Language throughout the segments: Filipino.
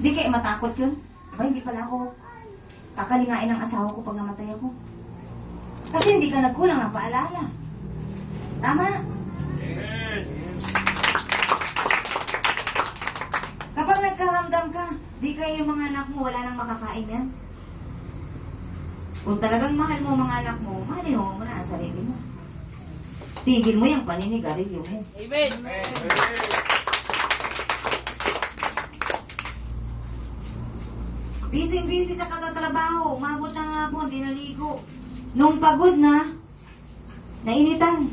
Di kayo matakot yun? Aba, hindi pala ako kakalingain ng asawa ko pag namatay ako. Kasi hindi ka nagkulang ng paalala. Tama? Kapag nagkaramdam ka, di kayo yung mga anak mo, wala nang makakain yan. Kung talagang mahal mo mga anak mo, mahalin mo muna ang sarili mo. Tigil mo yung paninigarilyo mo. Amen. Busy-busy sa katatrabaho, umabot na nga po, hindi naligo. Nung pagod na, nainitan.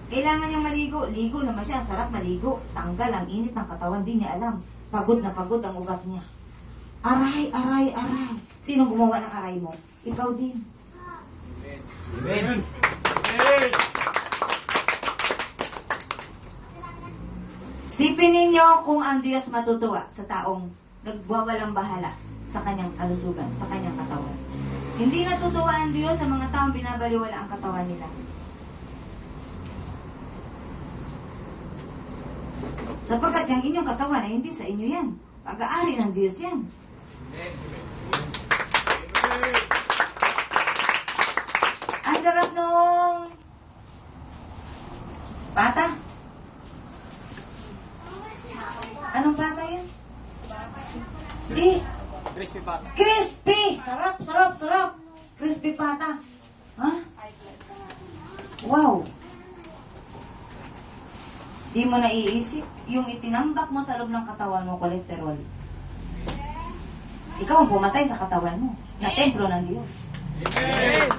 Kailangan niyang maligo. Ligo naman siya, sarap maligo. Tanggal ang init ng katawan, di niya alam. Pagod na pagod ang ugat niya. Aray, aray, aray. Sinong gumawa ng aray mo? Ikaw din. Amen. Sipin ninyo kung ang Diyos matutuwa sa taong nagwawalang bahala sa kanyang kalusugan, sa kanyang katawan. Hindi natutuwa ang Diyos sa mga taong binabaliwala ang katawan nila. Sapagkat yung inyong katawan ay hindi sa inyo yan. Pag-aari ng Diyos yan. Ang sarap nung pata. Anong pata yun? Di. Crispy pata. Crispy! Sarap, sarap, sarap. Crispy pata. Ha? Wow. Di mo naiisip yung itinambak mo sa loob ng katawan mo, kolesterol. Ikaw ang pumatay sa katawan mo, na templo ng Diyos. Amen.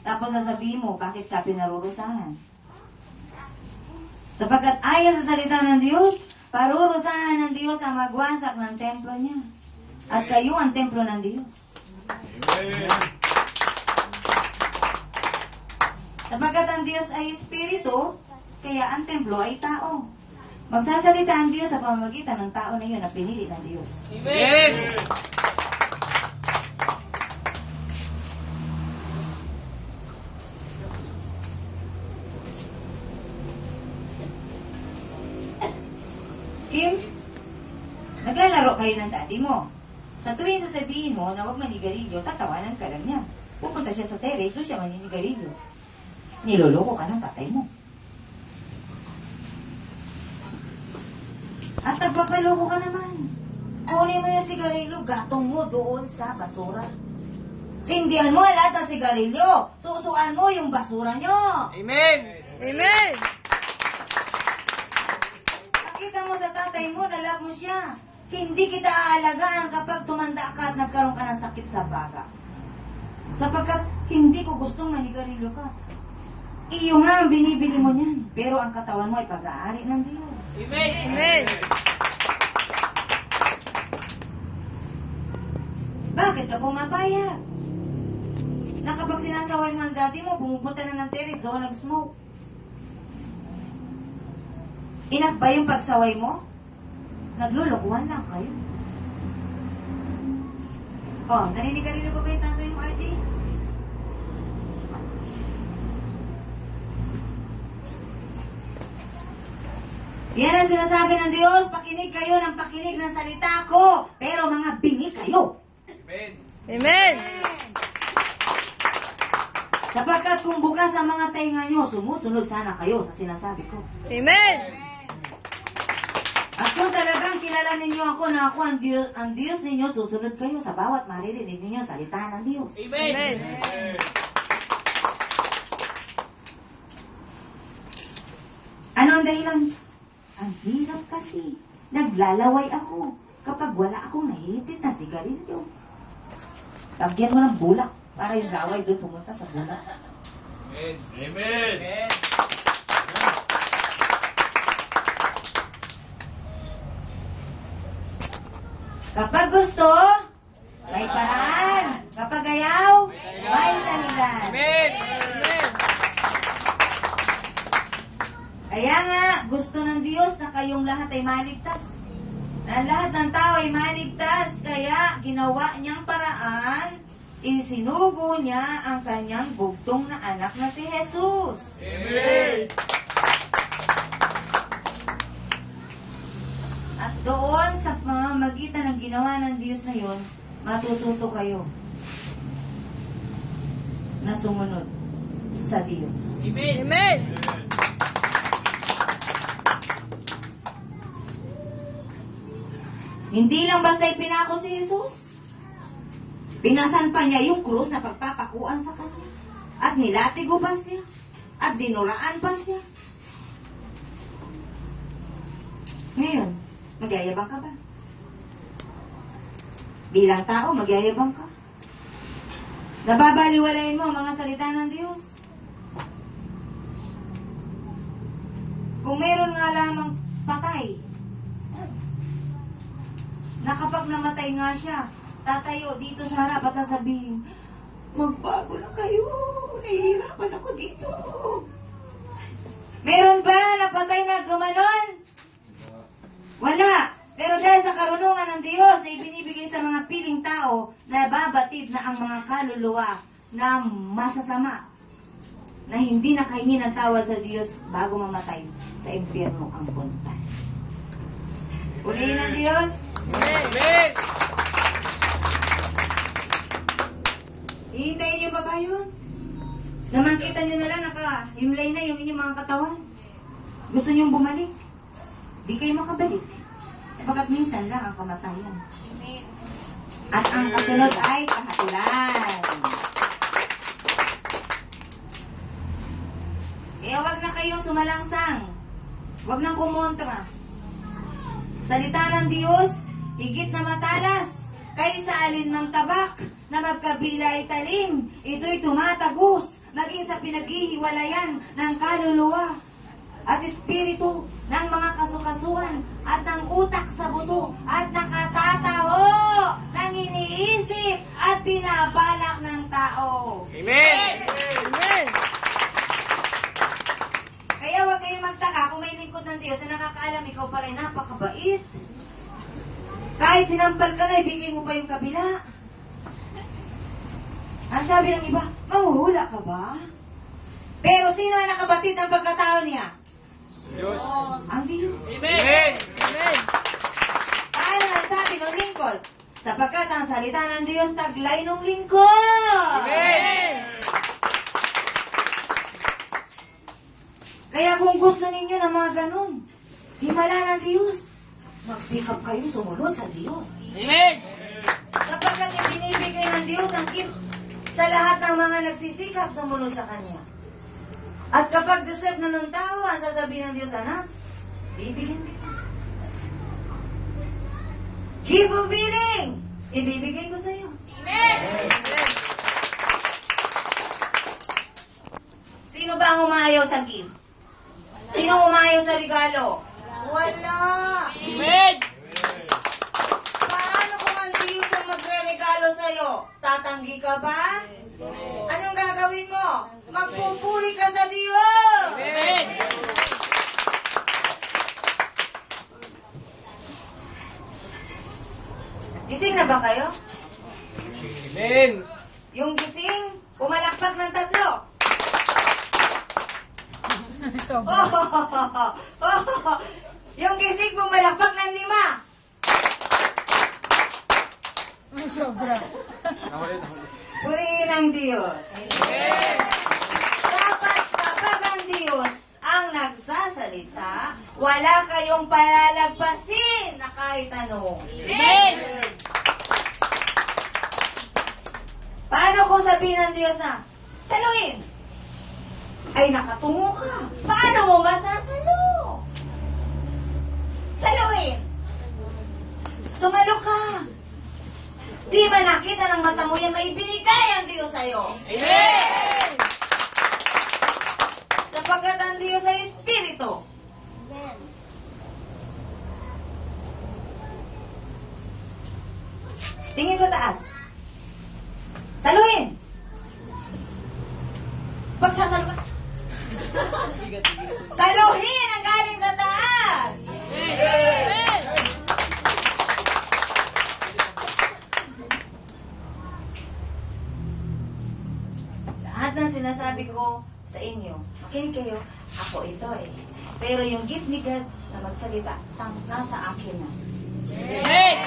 Tapos sasabihin mo, bakit ka pinarurusahan? Sapagkat ayon sa salita ng Diyos, parurusahan ng Diyos ang magwasak ng templo niya. At kayo ang templo ng Diyos. Amen. Sapagkat ang Diyos ay Espiritu, kaya ang templo ay tao. Magsasalita ang Diyos sa pamamagitan ng tao na yun na pinili ng Diyos. Amen. Kim, naglalaro kayo ng daddy mo. Sa tuwing sasabihin mo na huwag manigarilyo, tatawanan ka lang niya. Pupunta siya sa terrace, doon siya maninigarilyo. Niloloko ka ng tatay mo. At nagpapaloko ka naman. Kunin mo yung sigarilyo, gatong mo doon sa basura. Sindihan mo lahat ng sigarilyo. Susuan mo yung basura nyo. Amen. Amen. Nakita mo sa tatay mo, nalab mo siya. Hindi kita aalagaan kapag tumanda ka at nagkaroon ka ng sakit sa baga. Sapagkat hindi ko gustong manigarilyo ka. Iyo nga ang binibili mo niyan. Pero ang katawan mo ay pag-aari ng Diyos. Amen. Amen. Bakit ka pumapayag? Na kapag sinasaway mo ang daddy mo, pumupunta na ng terrace, doon nag-smoke. Enough ba yung pagsaway mo? Naglulukuhan lang kayo. Oh, naninigarilyo pa ba yung tatay mo, RJ? Yan ang sinasabi ng Diyos, pakinig kayo ng pakinig ng salita ko, pero mga bingi kayo. Amen. Amen. Sapagkat kung bukas ang mga tainga nyo, sumusunod sana kayo sa sinasabi ko. Amen. At kung talagang kilala ninyo ako na ako ang Diyos ninyo, susunod kayo sa bawat maririnig ninyo salita ng Diyos. Amen. Ano ang dahilan? Ang hirap kasi. Naglalaway ako kapag wala akong nahihitit na sigarilyo. Lagyan mo ng bulak para yung laway doon pumunta sa bulak. Amen. Amen. Kapag gusto, may paraan. Kapag ayaw, may dahilan. Amen. Amen. Kaya nga, gusto ng Diyos na kayong lahat ay maligtas. Na lahat ng tao ay maligtas. Kaya ginawa niyang paraan, isinugo niya ang kanyang bugtong na anak na si Jesus. Amen. pamamagitan ng ginawa ng Diyos na yon, matututo kayo na sumunod sa Diyos. Amen. Hindi lang basta ipinako si Jesus. Pinasan pa niya yung krus na pagpapakuan sa kanya. At nilatigo pa siya. At dinuraan pa siya. Ngayon, magyayabang ka ba? Bilang tao, magyayabang ka. Nababaliwalayin mo ang mga salita ng Diyos. Kung meron nga lamang patay, na kapag namatay nga siya, tatayo dito sa harap at sasabihin, magbago na kayo, nahihirapan ako dito. Meron ba napatay na gumanon? Wala. Pero dahil sa karunungan ng Diyos na ibinibigay sa mga piling tao, nababatid na ang mga kaluluwa na masasama, na hindi nakahingi ng tawad sa Diyos bago mamatay, sa impyerno ang punta. Purihin ng Diyos. Amen. Hihintayin niyo pa ba yun? Na makita niyo na lang nakahimlay na yung inyong mga katawan. Gusto niyong bumalik. Di kayo makabalik. Pagkat minsan lang ang kamatayan. At ang kasunod ay kahatulan. Wag na kayong sumalangsang. Wag nang kumontra. Salita ng Diyos, higit na matalas, kaysa alinmang tabak na magkabila ay talim. Ito'y tumatagos, maging sa pinaghihiwalayan ng kaluluwa at espiritu ng mga kasukasuan at ng utak sa buto at nakatataho ng iniisip at binabalak ng tao. Amen. Amen. Kaya huwag kayong magtaka kung may lingkod ng Diyos na nakakaalam ikaw pa rin napakabait. Kahit sinampal ka na, ibigay mo pa yung kabila. Ang sabi ng iba, mahuhula ka ba? Pero sino ang nakabatid ng pagkatao niya? Diyos. Ang Diyos. Amen. Amen. Paano ang sabi ng lingkod? Sapagkat ang salita ng Diyos taglay ng lingkod. Amen. Kaya kung gusto ninyo ng mga ganun, himala ng Diyos, magsikap kayo sumunod sa Diyos. Amen. Sapagkat ibinibigay ng Diyos ang gift sa lahat ng mga nagsisikap sumunod sa Kanya. At kapag deserve na ng tao, ang sasabihin ng Diyos, anak, bibigyan kita. Give of feeling, ibibigay ko sa iyo. Amen. Sino ba ang umayaw sa gift? Sino umayaw sa regalo? Wala. Amen. Paano kung ang Diyos ang magre-regalo sa'yo? Tatanggi ka ba? Anong gagawin mo? Magpupuri ka sa Diyos! Amen. Gising na ba kayo? Amen. Yung gising, pumalakpak ng 3. Yung gising, pumalakpak ng 5. Sobra. Purihin ang Diyos. Amen. Dapat kapag ang Diyos ang nagsasalita, wala kayong palalagpasin na kahit ano. Amen. Paano kung sabihin ng Diyos na, saluhin? Ay, nakatungo ka. Paano mo masasalo? Saluhin. Sumalo ka. Di ba nakita ng mata mo yan, may binigay ang Diyos sa'yo? Amen. Sapagkat ang Diyos ay Espiritu. Tingin sa taas. Saluhin! Pagsasalo ka. Saluhin ang galing sa taas! Amen. Lahat ng sinasabi ko sa inyo, makinig kayo, ako ito eh. Pero yung gift ni God na magsalita, nasa akin na. Amen!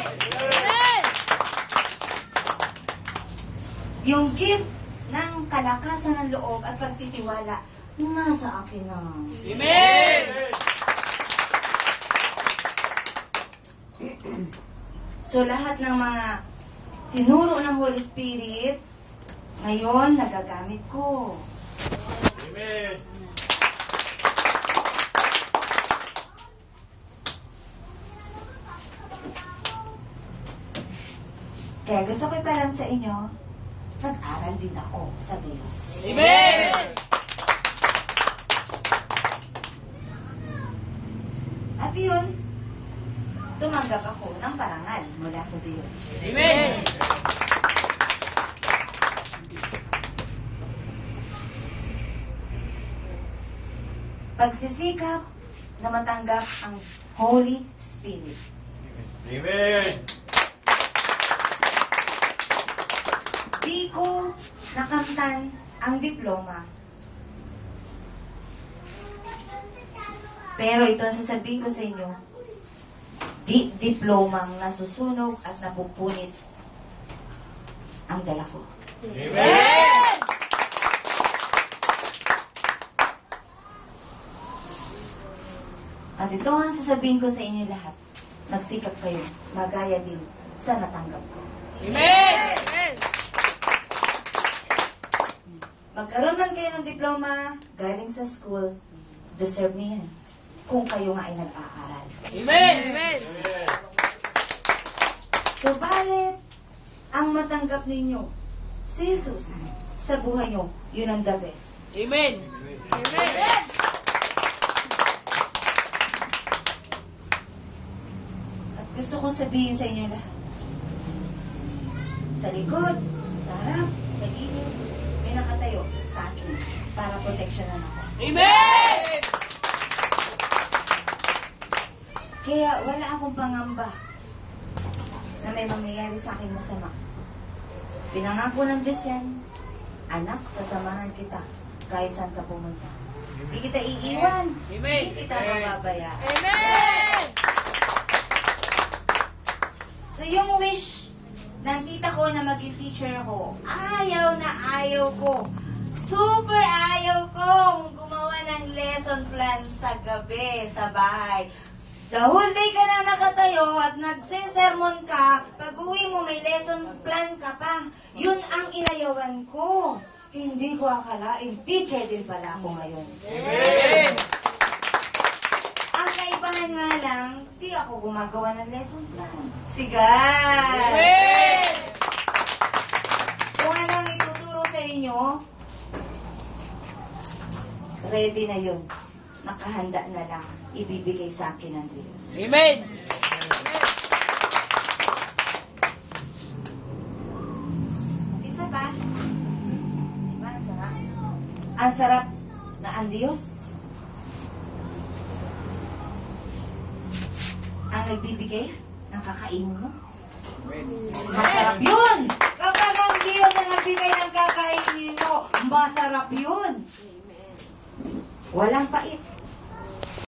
Amen! Yung gift ng kalakasan ng loob at pagtitiwala, nasa akin na. Amen! So lahat ng mga tinuro ng Holy Spirit, ngayon nagagamit ko. Amen. Kaya gusto ko ipalam sa inyo, nag-aral din ako sa Diyos. Amen! At yun, tumanggap ako ng parangal mula sa Diyos. Amen! Pagsisikap na matanggap ang Holy Spirit. Amen. Di ko nakamtan ang diploma. Pero ito ang sasabihin ko sa inyo, di diplomang nasusunog at napupunit ang dala ko. Amen! At ito ang sasabihin ko sa inyo lahat, magsikap kayo, magaya din sa natanggap ko. Amen! Amen! Magkaroon man kayo ng diploma galing sa school, deserve niyo yan. Kung kayo nga ay nag-aaral. Amen! Amen! Subalit, ang matanggap ninyo, si Jesus, sa buhay nyo, yun ang the best. Amen! Amen! At gusto kong sabihin sa inyo lahat, sa likod, sa harap, sa gilid, may nakatayo sa akin para proteksyonan ako. Amen! Kaya wala akong pangamba na may mangyayari sa akin masama. Pinangako ng Diyos yan, anak, sasamahan kita kahit saan ka pumunta. Hindi kita iiwan. Amen! Hindi kita mababayaan. Amen! So yung wish ng tita ko na maging teacher ako, ayaw na ayaw ko. Super ayaw kong gumawa ng lesson plan sa gabi, sa bahay. The whole day ka lang nakatayo at nagsisermon ka, pag uwi mo may lesson plan ka pa. Yun ang inayawan ko. Hindi ko akalain, teacher din pala ako ngayon. Amen! Ang kaibahan nga lang, di ako gumagawa ng lesson plan. Sigay! Amen! Kung anong ituturo sa inyo, ready na yun. Nakahanda na lang. Ibibigay sa akin ng Diyos. Amen! Isa pa. Diba, ang sarap? Ang sarap na ang Diyos ang nagbibigay ng kakainin mo. Masarap yun! Kapag ang Diyos ang nagbigay ng kakainin mo, masarap yun! Walang pait.